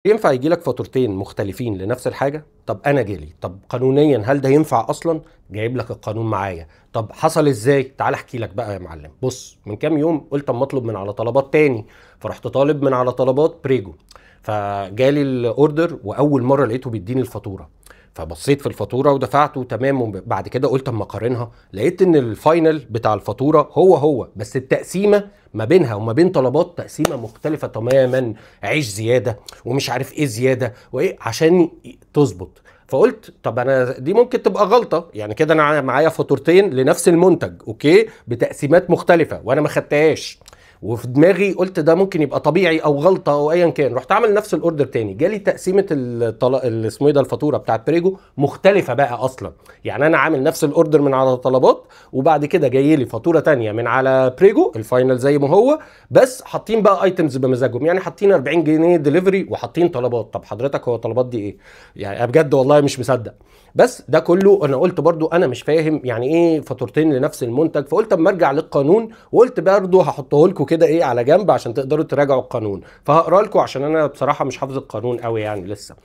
ينفع يجي لك فاتورتين مختلفين لنفس الحاجة؟ طب أنا جالي، طب قانونيا هل ده ينفع أصلا؟ جايب لك القانون معايا. طب حصل إزاي؟ تعال أحكي لك بقى يا معلم. بص، من كام يوم قلت أما أطلب من على طلبات تاني، فرحت طالب من على طلبات بريجو، فجالي الأوردر وأول مرة لقيته بيديني الفاتورة، فبصيت في الفاتورة ودفعته تمام. وبعد كده قلت أما أقارنها، لقيت إن الفاينل بتاع الفاتورة هو بس التقسيمة ما بينها وما بين طلبات تقسيمه مختلفه تماما، عيش زياده ومش عارف ايه زياده وايه عشان تظبط. فقلت طب انا دي ممكن تبقى غلطه، يعني كده انا معايا فاتورتين لنفس المنتج اوكي بتقسيمات مختلفه وانا ما خدتهاش، وفي دماغي قلت ده ممكن يبقى طبيعي او غلطه او ايا كان. رحت عامل نفس الاوردر تاني، جالي تقسيمه اسمه ايه ده الفاتوره بتاعت بريجو مختلفه بقى اصلا. يعني انا عامل نفس الاوردر من على طلبات، وبعد كده جاي لي فاتوره تانية من على بريجو الفاينل زي ما هو، بس حاطين بقى ايتمز بمزاجهم، يعني حاطين 40 جنيه دليفري وحاطين طلبات. طب حضرتك هو طلبات دي ايه؟ يعني أنا بجد والله مش مصدق. بس ده كله انا قلت برضو انا مش فاهم يعني ايه فاتورتين لنفس المنتج، فقلت اما ارجع للقانون، وقلت برضو هحطه لكم كده ايه على جنب عشان تقدروا تراجعوا القانون. فهقرا لكم عشان انا بصراحه مش حافظ القانون قوي يعني لسه.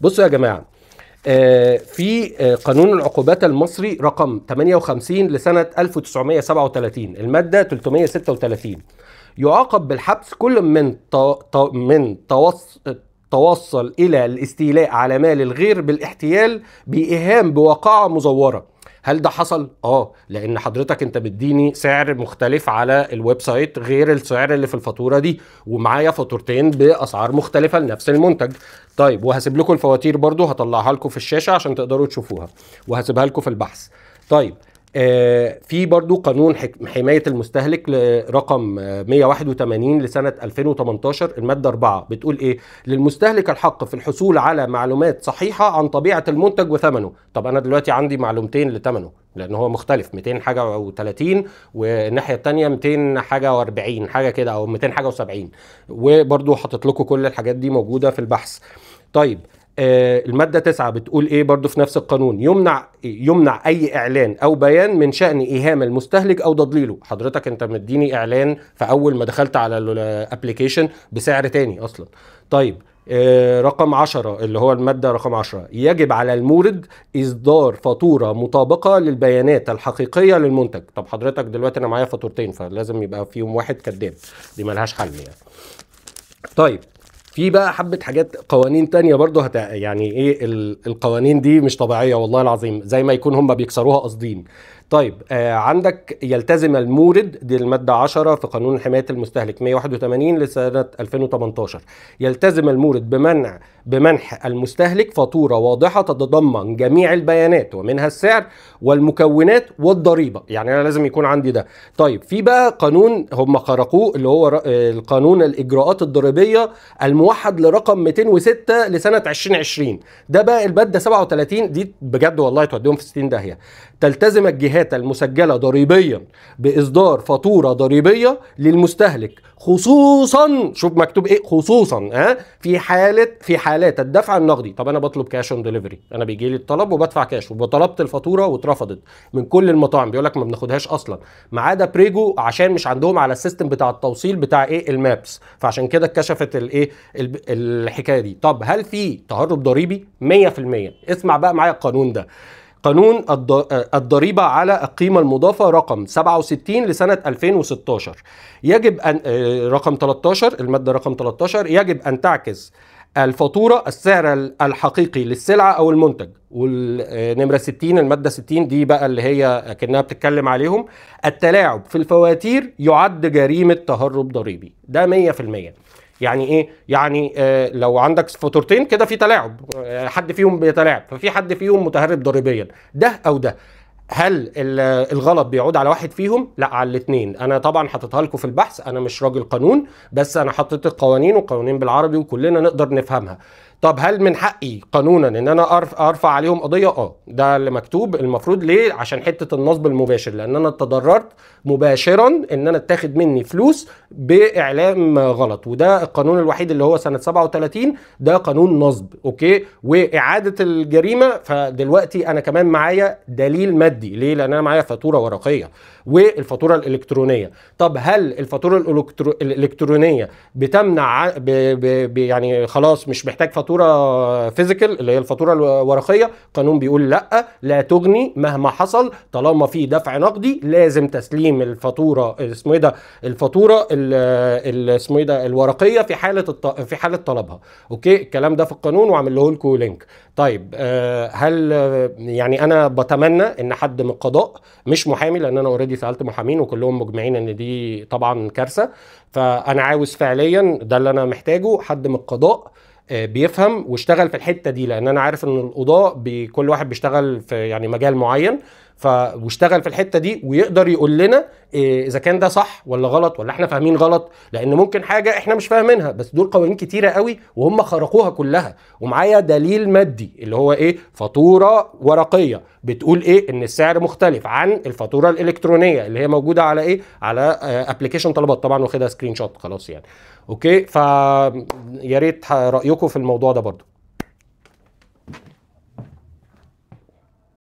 بصوا يا جماعه، في قانون العقوبات المصري رقم 58 لسنة 1937 المادة 336، يعاقب بالحبس كل من توصل إلى الاستيلاء على مال الغير بالاحتيال بإيهام بواقعة مزورة. هل ده حصل؟ لان حضرتك انت بتديني سعر مختلف على الويب سايت غير السعر اللي في الفاتوره دي، ومعايا فاتورتين باسعار مختلفه لنفس المنتج. طيب، وهسيب لكم الفواتير برضو، هطلعها لكم في الشاشه عشان تقدروا تشوفوها، وهسيبها لكم في البحث. طيب، في برضو قانون حماية المستهلك رقم 181 لسنة 2018 المادة 4 بتقول ايه؟ للمستهلك الحق في الحصول على معلومات صحيحة عن طبيعة المنتج وثمنه. طب انا دلوقتي عندي معلومتين لثمنه لان هو مختلف، 200 حاجة و30، والناحية التانية 200 حاجة و40 حاجة كده، او 200 حاجة و70. وبرضو حاطط لكم كل الحاجات دي موجودة في البحث. طيب، المادة 9 بتقول ايه برضو في نفس القانون؟ يمنع اي اعلان او بيان من شأن ايهام المستهلك او تضليله. حضرتك انت مديني اعلان فاول ما دخلت على الابليكيشن بسعر تاني اصلا. طيب، رقم 10 اللي هو المادة رقم 10، يجب على المورد إصدار فاتورة مطابقة للبيانات الحقيقية للمنتج. طب حضرتك دلوقتي أنا معايا فاتورتين فلازم يبقى فيهم واحد كذاب، دي ملهاش حل يعني. طيب، في بقى حبة حاجات قوانين تانية برضو يعني ايه القوانين دي مش طبيعية والله العظيم، زي ما يكون هم بيكسروها قاصدين. طيب، عندك يلتزم المورد، دي المادة 10 في قانون حماية المستهلك 181 لسنة 2018، يلتزم المورد بمنح المستهلك فاتورة واضحة تتضمن جميع البيانات ومنها السعر والمكونات والضريبة. يعني أنا لازم يكون عندي ده. طيب، في بقى قانون هم خرقوه اللي هو القانون الإجراءات الضريبية الموحد لرقم 206 لسنة 2020. ده بقى المادة 37 دي بجد والله توديهم في 60 داهية. تلتزم الجهات المسجلة ضريبيا بإصدار فاتورة ضريبية للمستهلك خصوصا، شوف مكتوب ايه خصوصا، في حالات الدفع النقدي. طب انا بطلب كاش اون ديليفري، انا بيجي لي الطلب وبدفع كاش، وطلبت الفاتوره واترفضت من كل المطاعم، بيقول لك ما بناخدهاش اصلا ما عدا بريجو عشان مش عندهم على السيستم بتاع التوصيل بتاع ايه المابس، فعشان كده اتكشفت الايه الحكايه دي. طب هل في تهرب ضريبي؟ 100%. اسمع بقى معايا القانون ده، قانون الضريبة على القيمة المضافة رقم 67 لسنة 2016. يجب أن رقم 13 المادة رقم 13، يجب أن تعكس الفاتورة السعر الحقيقي للسلعة أو المنتج. والنمرة 60 المادة 60 دي بقى اللي هي كأنها بتتكلم عليهم، التلاعب في الفواتير يعد جريمة تهرب ضريبي. ده 100%. يعني ايه؟ يعني لو عندك فاتورتين كده في تلاعب، حد فيهم بيتلاعب، ففي حد فيهم متهرب ضريبيا، ده او ده. هل الغلط بيعود على واحد فيهم؟ لا، على الاثنين. انا طبعا حطيتها لكم في البحث، انا مش راجل قانون، بس انا حطيت القوانين وقوانين بالعربي وكلنا نقدر نفهمها. طب هل من حقي قانونا ان انا ارفع عليهم قضيه؟ ده اللي مكتوب المفروض. ليه؟ عشان حته النصب المباشر، لان انا تضررت مباشرا ان انا اتاخد مني فلوس باعلام غلط، وده القانون الوحيد اللي هو سنه 37 ده قانون نصب اوكي واعاده الجريمه. فدلوقتي انا كمان معايا دليل مادي مادي. ليه؟ لان انا معايا فاتوره ورقيه والفاتوره الالكترونيه. طب هل الفاتوره الالكترونيه بتمنع يعني خلاص مش محتاج فاتوره فيزيكال اللي هي الفاتوره الورقيه؟ قانون بيقول لا، لا تغني مهما حصل طالما في دفع نقدي، لازم تسليم الفاتوره اسمه ايه ده، الفاتوره اسمه ايه ده الورقيه في حاله طلبها. اوكي، الكلام ده في القانون وعامل له لكم لينك. طيب هل يعني انا بتمنى ان حد من القضاء، مش محامي لان انا اوريدي سالت محامين وكلهم مجمعين ان دي طبعا كارثه، فانا عاوز فعليا ده اللي انا محتاجه، حد من القضاء بيفهم واشتغل في الحته دي، لان انا عارف ان القضاء كل واحد بيشتغل في يعني مجال معين، واشتغل في الحته دي ويقدر يقول لنا اذا كان ده صح ولا غلط ولا احنا فاهمين غلط، لان ممكن حاجه احنا مش فاهمينها، بس دول قوانين كتيره قوي وهم خرقوها كلها، ومعايا دليل مادي اللي هو ايه، فاتوره ورقيه بتقول ايه، ان السعر مختلف عن الفاتوره الالكترونيه اللي هي موجوده على ايه، على ابلكيشن طلبات، طبعا واخدها سكرين شوت خلاص يعني. اوكي، ف يا ريت رايكم في الموضوع ده برضو.